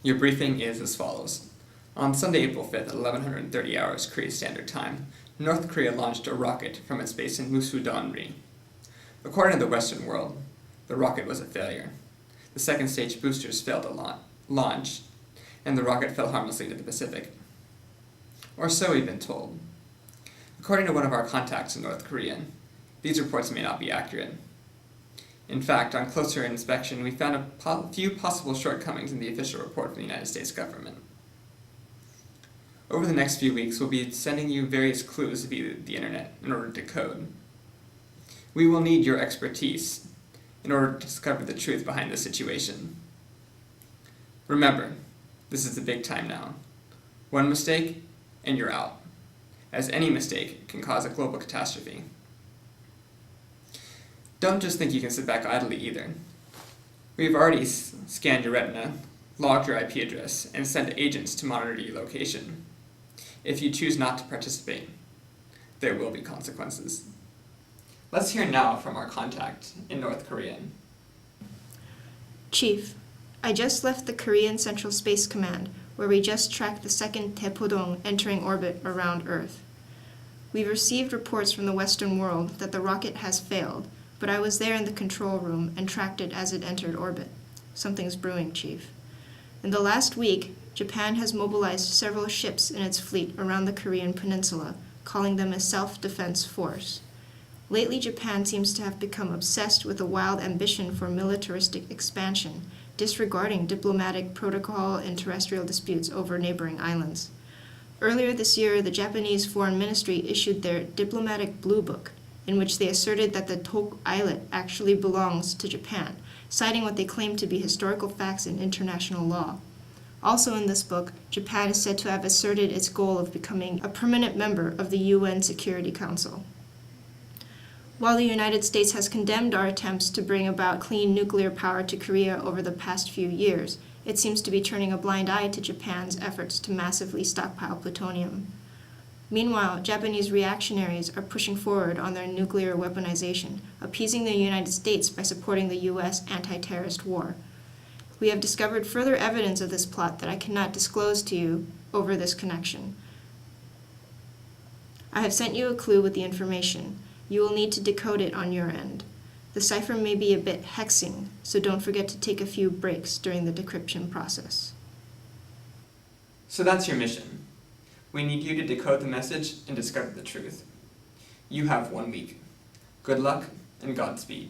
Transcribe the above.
Your briefing is as follows. On Sunday, April 5th at 1130 hours Korea Standard Time, North Korea launched a rocket from its base in Musudanri. According to the Western world, the rocket was a failure. The second stage boosters failed to launch, and the rocket fell harmlessly to the Pacific. Or so we've been told. According to one of our contacts in North Korea, these reports may not be accurate. In fact, on closer inspection, we found a few possible shortcomings in the official report from the United States government. Over the next few weeks, we'll be sending you various clues via the internet in order to decode. We will need your expertise in order to discover the truth behind this situation. Remember, this is the big time now. One mistake, and you're out, as any mistake can cause a global catastrophe. Don't just think you can sit back idly either. We've already scanned your retina, logged your IP address, and sent agents to monitor your location. If you choose not to participate, there will be consequences. Let's hear now from our contact in North Korea. Chief, I just left the Korean Central Space Command, where we just tracked the second Taepodong entering orbit around Earth. We've received reports from the Western world that the rocket has failed, but I was there in the control room and tracked it as it entered orbit. Something's brewing, Chief. In the last week, Japan has mobilized several ships in its fleet around the Korean peninsula, calling them a self-defense force. Lately, Japan seems to have become obsessed with a wild ambition for militaristic expansion, disregarding diplomatic protocol and terrestrial disputes over neighboring islands. Earlier this year, the Japanese Foreign Ministry issued their diplomatic blue book, in which they asserted that the Tok Islet actually belongs to Japan, citing what they claim to be historical facts in international law. Also in this book, Japan is said to have asserted its goal of becoming a permanent member of the UN Security Council. While the United States has condemned our attempts to bring about clean nuclear power to Korea over the past few years, it seems to be turning a blind eye to Japan's efforts to massively stockpile plutonium. Meanwhile, Japanese reactionaries are pushing forward on their nuclear weaponization, appeasing the United States by supporting the U.S. anti-terrorist war. We have discovered further evidence of this plot that I cannot disclose to you over this connection. I have sent you a clue with the information. You will need to decode it on your end. The cipher may be a bit hexing, so don't forget to take a few breaks during the decryption process. So that's your mission. We need you to decode the message and discover the truth. You have 1 week. Good luck and Godspeed.